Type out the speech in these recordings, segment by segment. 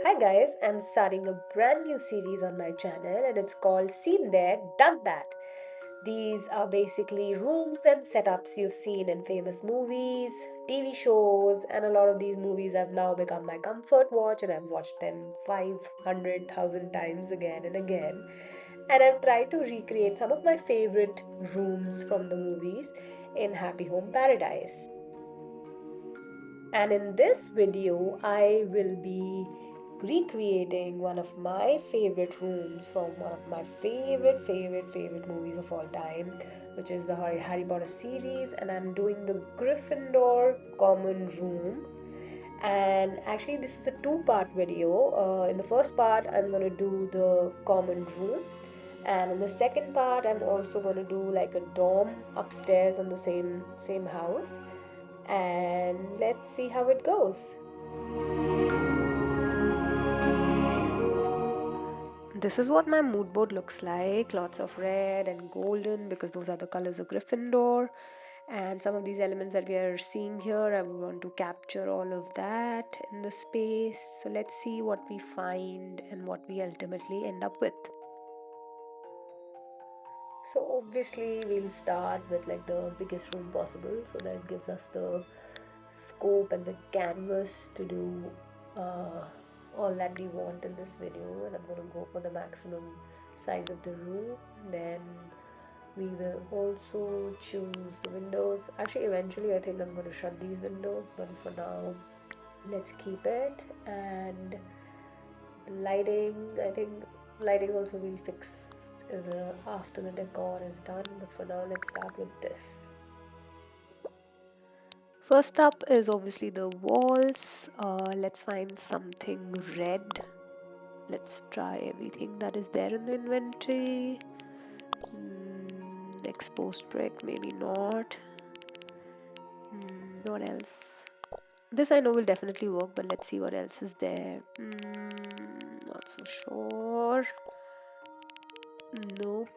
Hi guys, I'm starting a brand new series on my channel and it's called Seen There, Done That. These are basically rooms and setups you've seen in famous movies, TV shows, and a lot of these movies have now become my comfort watch and I've watched them 500,000 times again and again. And I've tried to recreate some of my favorite rooms from the movies in Happy Home Paradise. And in this video, I will be recreating one of my favorite rooms from one of my favorite movies of all time, which is the Harry Potter series. And I'm doing the Gryffindor common room. And actually, this is a two-part video. In the first part, I'm gonna do the common room, and in the second part, I'm also gonna do like a dorm upstairs on the same house, and let's see how it goes. This is what my mood board looks like. Lots of red and golden because those are the colors of Gryffindor. And some of these elements that we are seeing here, I want to capture all of that in the space. So let's see what we find and what we ultimately end up with. So obviously we'll start with like the biggest room possible so that it gives us the scope and the canvas to do uh, all that we want in this video, and I'm going to go for the maximum size of the room. Then we will also choose the windows. Actually, eventually I think I'm going to shut these windows, but for now let's keep it. And lighting, I think lighting also we'll fix after the decor is done, but for now let's start with this. First up is obviously the walls. Let's find something red. Let's try everything that is there in the inventory. Exposed brick, maybe not. What else? This I know will definitely work, but let's see what else is there. Not so sure. Nope.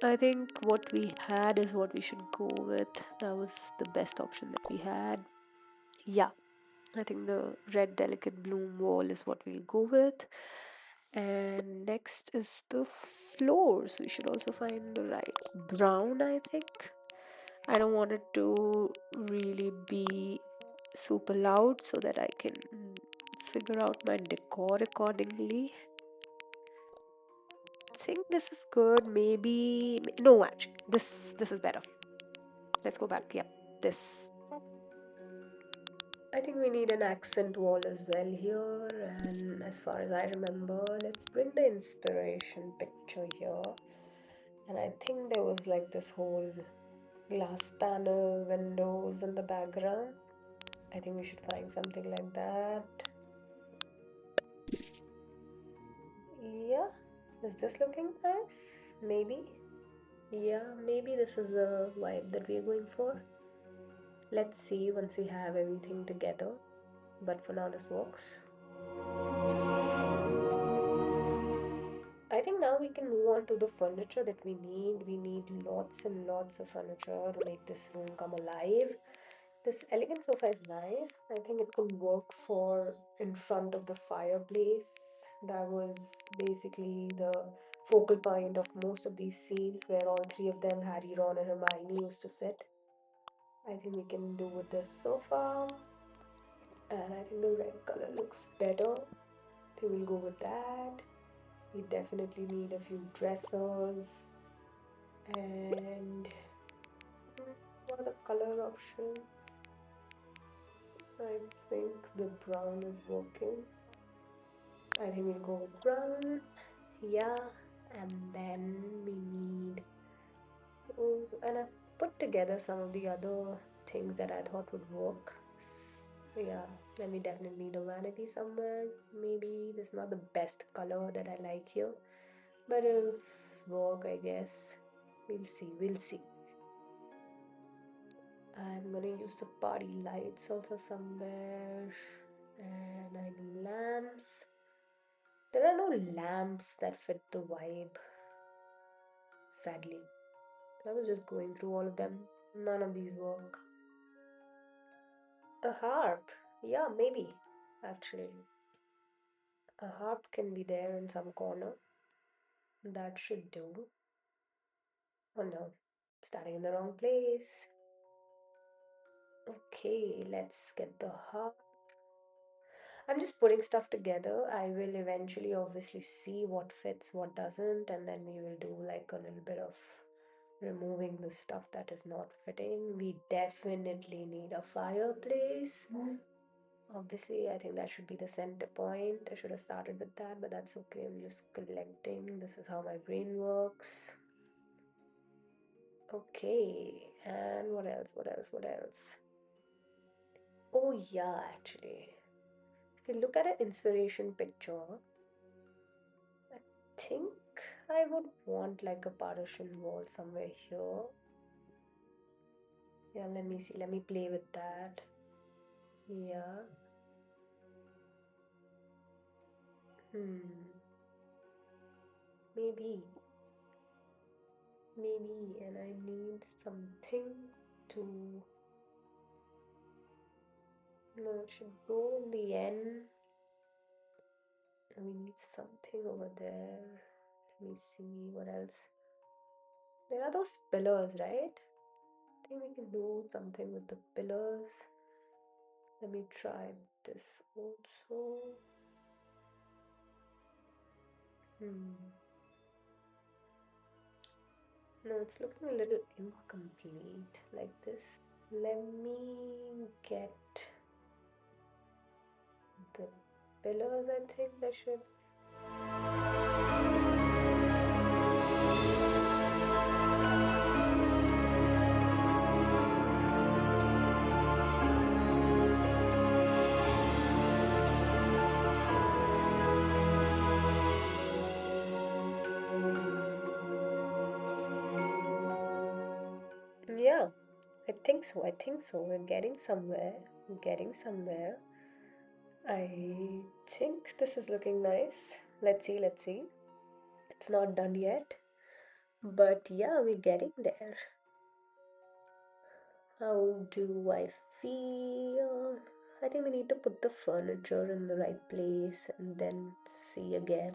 I think what we had is what we should go with. That was the best option that we had. Yeah, I think the red delicate bloom wall is what we'll go with. And next is the floors. We should also find the right brown, I think. I don't want it to really be super loud so that I can figure out my decor accordingly. I think this is good. Maybe no, actually, this is better. Let's go back. Yep, this. I think we need an accent wall as well here, and as far as I remember, let's bring the inspiration picture here. And I think there was like this whole glass panel, windows in the background. I think we should find something like that. Yeah, is this looking nice? Maybe. Yeah, maybe this is the vibe that we're going for. Let's see once we have everything together. But for now, this works. I think now we can move on to the furniture that we need. We need lots and lots of furniture to make this room come alive. This elegant sofa is nice. I think it could work for in front of the fireplace. That was basically the focal point of most of these scenes where all three of them, Harry, Ron, and Hermione, used to sit. I think we can do with this sofa. And I think the red color looks better. I think we'll go with that. We definitely need a few dressers. And what are the color options? I think the brown is working. I think we'll go with brown. Yeah. And then we need. Oh, and I've put together some of the other things that I thought would work. Yeah, and we definitely need a vanity somewhere. Maybe this is not the best color that I like here, but it'll work, I guess. We'll see, we'll see. I'm gonna use the party lights also somewhere, and I need lamps. There are no lamps that fit the vibe, sadly. I was just going through all of them. None of these work. A harp. Yeah, maybe, actually. A harp can be there in some corner. That should do. Oh no, starting in the wrong place. Okay, let's get the harp. I'm just putting stuff together. I will eventually obviously see what fits, what doesn't, and then we will do like a little bit of removing the stuff that is not fitting. We definitely need a fireplace. Obviously, I think that should be the center point. I should have started with that, but that's okay. I'm just collecting. This is how my brain works. Okay, and what else? What else? What else? Oh, yeah, actually. If you look at an inspiration picture, I think I would want like a partition wall somewhere here. Yeah, let me see. Let me play with that. Yeah. Hmm. Maybe. Maybe. And I need something to. No, it should go in the end. We need something over there. Let me see what else. There are those pillars, right? I think we can do something with the pillars. Let me try this also. Hmm. No, it's looking a little incomplete like this. Let me get the pillars, I think I should. Yeah, I think so. I think so. We're getting somewhere. We're getting somewhere. I think this is looking nice. Let's see, let's see. It's not done yet, but yeah, we're getting there. How do I feel? I think we need to put the furniture in the right place and then see again.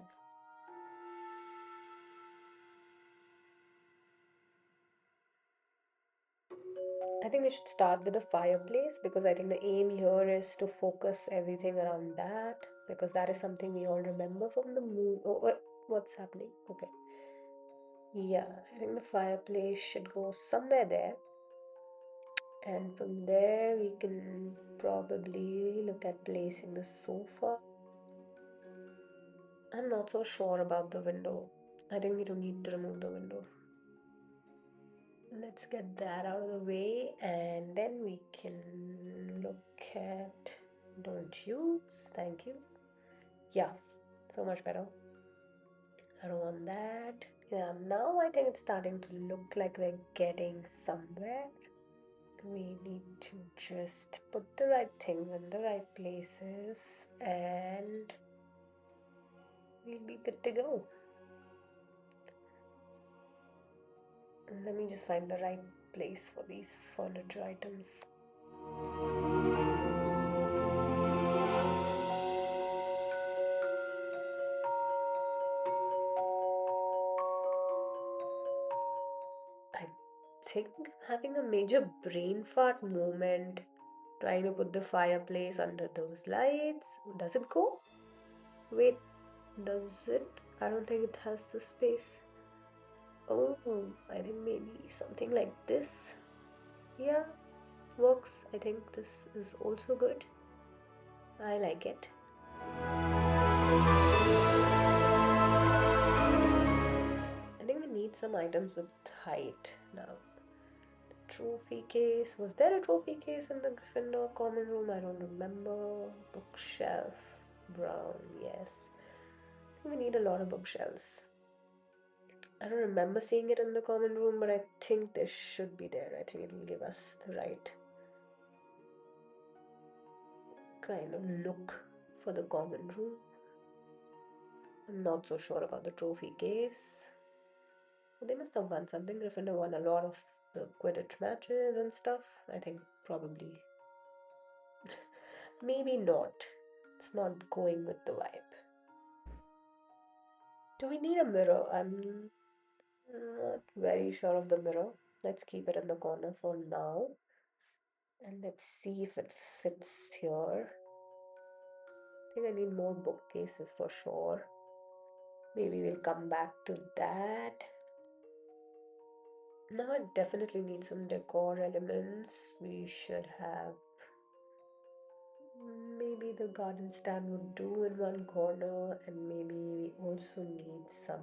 I think we should start with the fireplace because I think the aim here is to focus everything around that because that is something we all remember from the movie. Oh, what's happening? Okay. Yeah, I think the fireplace should go somewhere there. And from there, we can probably look at placing the sofa. I'm not so sure about the window. I think we don't need to remove the window. Let's get that out of the way and then we can look at don't use. Thank you. Yeah, so much better. I don't want that. Yeah, now I think it's starting to look like we're getting somewhere. We need to just put the right things in the right places and we'll be good to go. Let me just find the right place for these furniture items. I think having a major brain fart moment trying to put the fireplace under those lights. Does it go? Wait, does it? I don't think it has the space. Oh, I think maybe something like this. Yeah, works. I think this is also good. I like it. I think we need some items with height now. Trophy case. Was there a trophy case in the Gryffindor common room? I don't remember. Bookshelf. Brown, yes. I think we need a lot of bookshelves. I don't remember seeing it in the common room, but I think this should be there. I think it'll give us the right kind of look for the common room. I'm not so sure about the trophy case. They must have won something. Gryffindor won a lot of the Quidditch matches and stuff. I think probably. Maybe not. It's not going with the vibe. Do we need a mirror? I'm not very sure of the mirror. Let's keep it in the corner for now. And let's see if it fits here. I think I need more bookcases for sure. Maybe we'll come back to that. Now I definitely need some decor elements. We should have maybe the garden stand would do in one corner, and maybe we also need some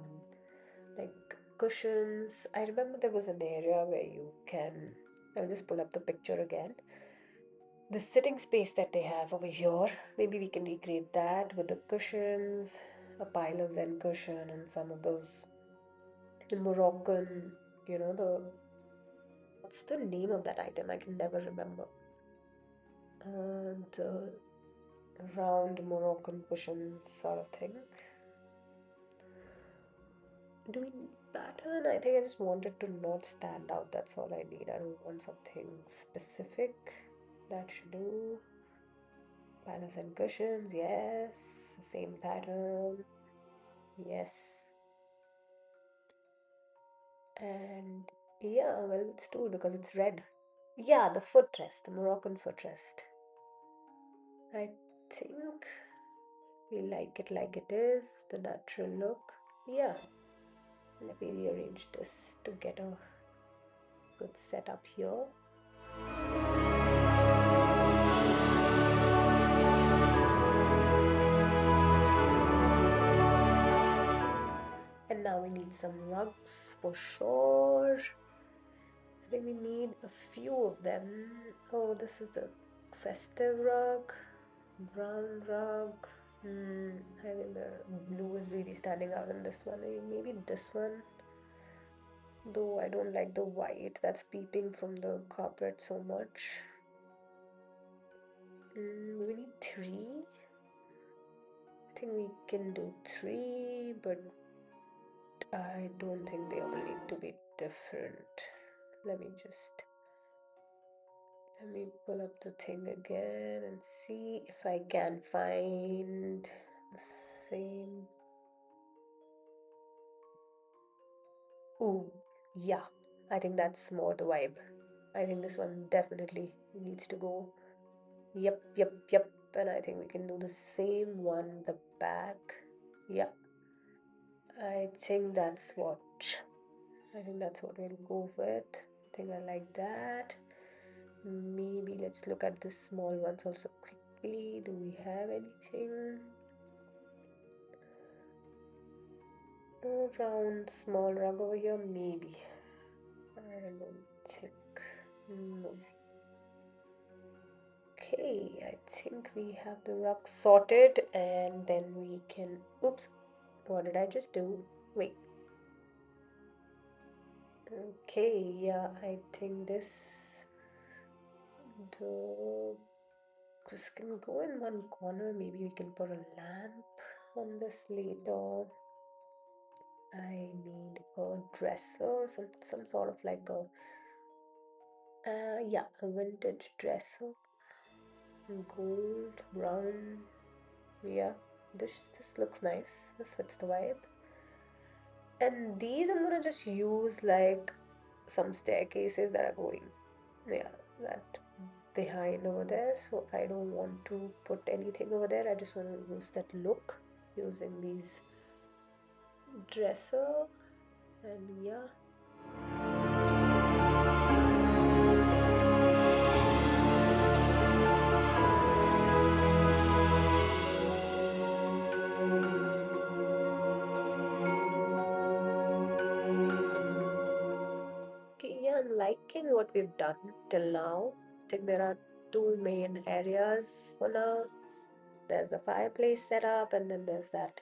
like cushions. I remember there was an area where you can, I'll just pull up the picture again. The sitting space that they have over here, maybe we can recreate that with the cushions, a pile of Zen cushion, and some of those Moroccan, the what's the name of that item? I can never remember. The round Moroccan cushion sort of thing. Do we need pattern? I think I just wanted to not stand out. That's all I need. I don't want something specific. That should do. Patterns and cushions, yes. Same pattern, yes. And yeah, well, it's stool because it's red. Yeah, the footrest, the Moroccan footrest. I think we like it is, the natural look. Yeah, let me rearrange this to get a good setup here. And now we need some rugs for sure. I think we need a few of them. Oh, this is the festive rug, brown rug. I think the blue is really standing out in this one. Maybe this one. Though I don't like the white that's peeping from the carpet so much. We need three. I think we can do three, but I don't think they all need to be different. Let me just Let me pull up the thing again and see if I can find the same. Ooh, yeah, I think that's more the vibe. I think this one definitely needs to go. Yep, yep, yep. And I think we can do the same one, the back. Yeah, I think that's what. I think that's what we'll go with. I think I like that. Maybe let's look at the small ones also quickly. Do we have anything? A round small rug over here, maybe. I don't think. No. Okay, I think we have the rug sorted, and then we can. Oops, what did I just do? Wait. Okay, yeah, I think this. This can go in one corner. Maybe we can put a lamp on this later. I need a dresser, some sort of like a yeah, a vintage dresser, gold, brown. Yeah, this looks nice. This fits the vibe. And these I'm gonna just use like some staircases that are going, yeah, that behind over there. So I don't want to put anything over there. I just want to use that look using these dresser, and yeah. Okay, yeah, I'm liking what we've done till now. I think there are two main areas for now. There's a fireplace set up, and then there's that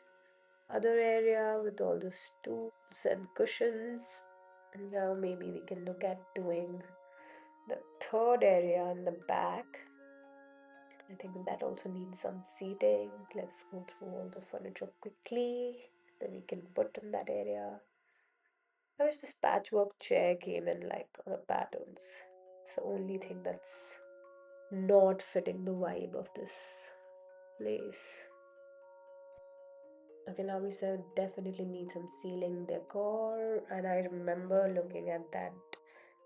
other area with all the stools and cushions. And now maybe we can look at doing the third area in the back. I think that also needs some seating. Let's go through all the furniture quickly. Then we can put in that area. I wish this patchwork chair came in like the patterns. It's the only thing that's not fitting the vibe of this place. Okay, now we said definitely need some ceiling decor, and I remember looking at that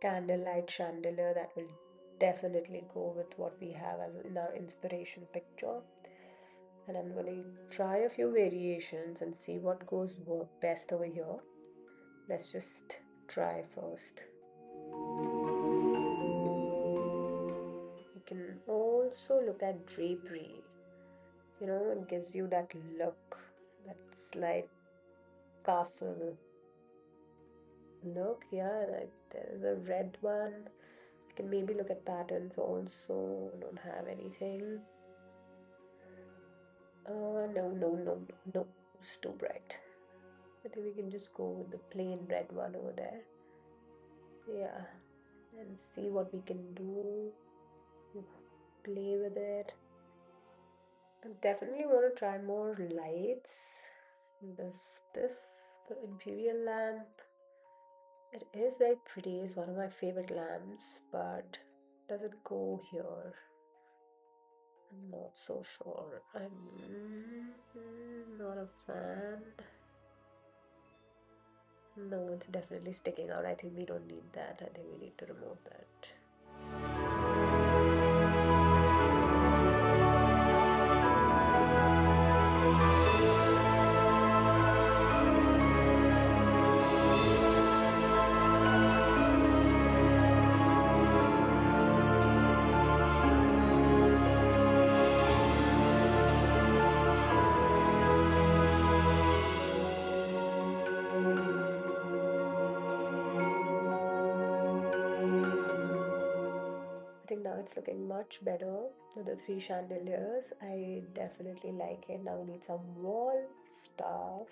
candlelight chandelier that will definitely go with what we have as in our inspiration picture. And I'm going to try a few variations and see what goes work best over here. Let's just try first. You can also look at drapery. You know, it gives you that look, that slight castle look. Yeah, like there's a red one. You can maybe look at patterns also. Don't have anything. No, no, no, no, no. It's too bright. I think we can just go with the plain red one over there. Yeah, and see what we can do. Play with it. I definitely want to try more lights. The imperial lamp. It is very pretty. It's one of my favorite lamps, but does it go here? I'm not so sure. I'm not a fan. No, it's definitely sticking out. I think we don't need that. I think we need to remove that. I think now it's looking much better with the three chandeliers. I definitely like it. Now we need some wall stuff.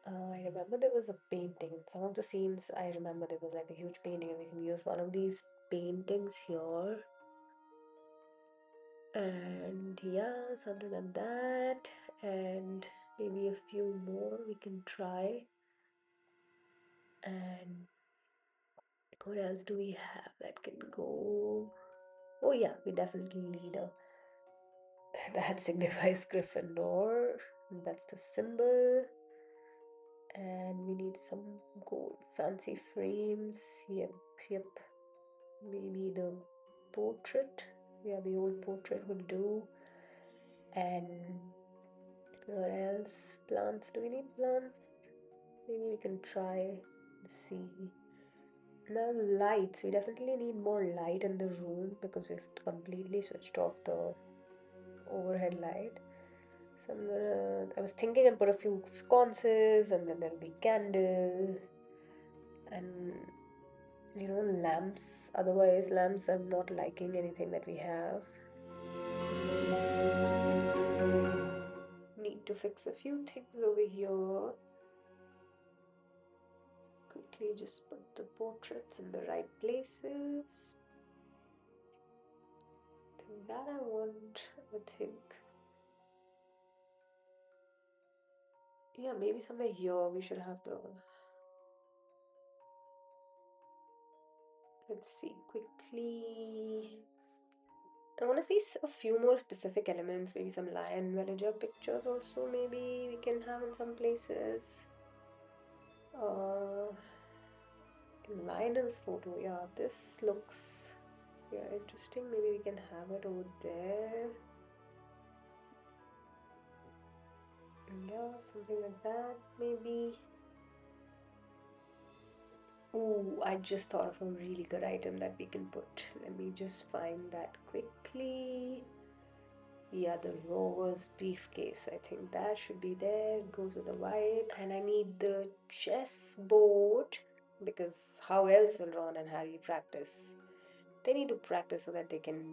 I remember there was a painting. Some of the scenes I remember there was like a huge painting, and we can use one of these paintings here. And yeah, something like that. And maybe a few more we can try. And what else do we have that can go? Oh yeah, we definitely need a that signifies Gryffindor. That's the symbol. And we need some gold fancy frames. Yep, yep. Maybe the portrait. Yeah, the old portrait will do. And what else? Plants. Do we need plants? Maybe we can try. Let's see. Now lights. We definitely need more light in the room because we've completely switched off the overhead light. So I was thinking I'd put a few sconces and then there'll be candle and lamps. Otherwise, lamps, I'm not liking anything that we have. Need to fix a few things over here. Quickly just put the portraits in the right places. That I want, I think. Yeah, maybe somewhere here we should have the. Let's see quickly. I want to see a few more specific elements, maybe some lion villager pictures also, maybe we can have in some places. Uh, Lionel's photo, yeah, this looks interesting. Maybe we can have it over there. Yeah, something like that, maybe. Ooh, I just thought of a really good item that we can put. Let me just find that quickly. Yeah, the Rover's briefcase. I think that should be there. It goes with the white. And I need the chessboard because how else will Ron and Harry practice? They need to practice so that they can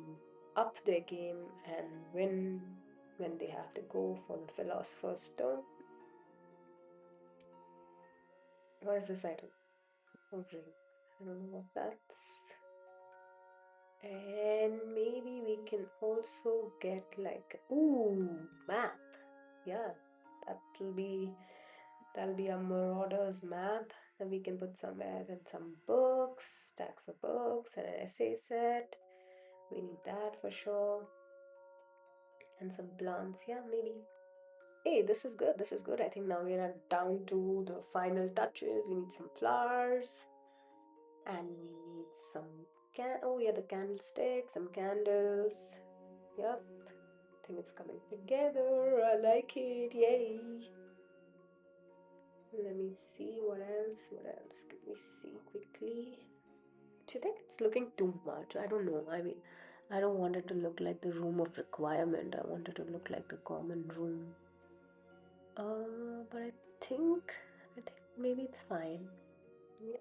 up their game and win when they have to go for the Philosopher's Stone. What is this item? Oh, ring. I don't know what that's. And maybe we can also get like map. Yeah, that'll be that'll be a Marauders map that we can put somewhere. Then some books, stacks of books, and an essay set. We need that for sure. And some plants. Yeah, maybe. Okay, this is good. This is good. I think now we are down to the final touches. We need some flowers and we need some oh yeah, the candlestick, some candles. Yep, I think it's coming together. I like it. Yay. Let me see what else. What else? Can we see quickly? Do you think it's looking too much? I don't know. I mean, I don't want it to look like the room of requirement. I want it to look like the common room. But I think maybe it's fine. Yeah.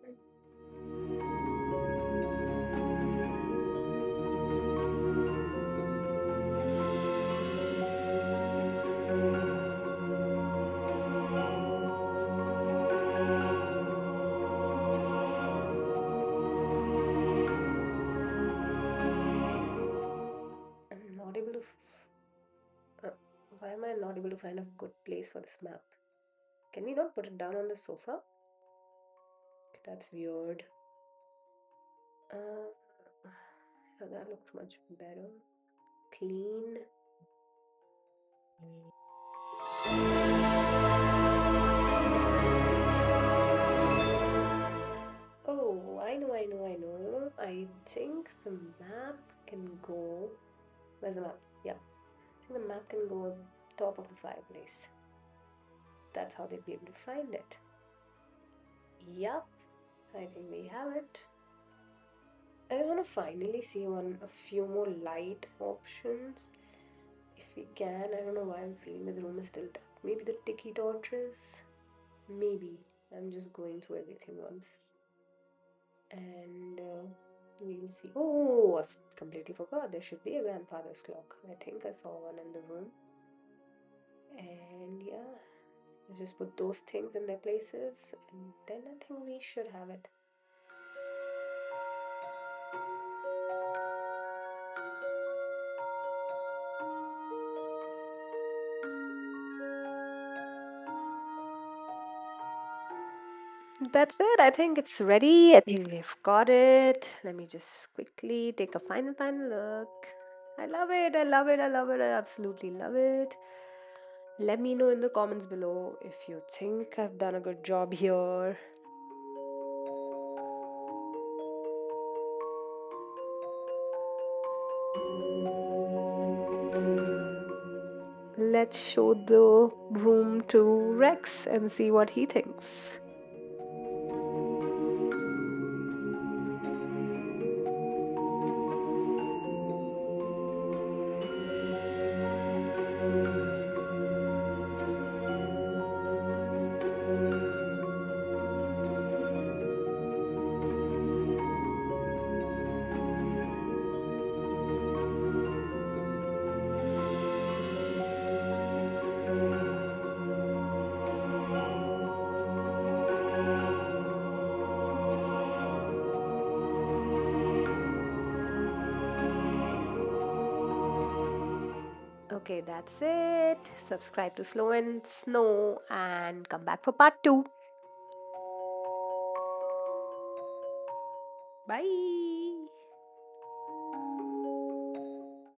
I'm not able to. Why am I not able to find a good place for this map? Can we not put it down on the sofa? That's weird. Yeah, that looks much better. Clean. Oh, I know. I think the map can go. Where's the map? Yeah. I think the map can go on top of the fireplace. That's how they'd be able to find it. Yup, I think we have it. I want to finally see a few more light options. If we can, I don't know why I'm feeling that the room is still dark. Maybe the tiki torches? Maybe. I'm just going through everything once. And we'll see. Oh, I've completely forgot. There should be a grandfather's clock. I think I saw one in the room. And yeah, let's just put those things in their places. And then I think we should have it. That's it. I think it's ready. I think we've got it. Let me just quickly take a final look. I love it. I love it. I love it. I absolutely love it. Let me know in the comments below if you think I've done a good job here. Let's show the room to Rex and see what he thinks. Okay, that's it. Subscribe to Slow and Snow and come back for part 2. Bye.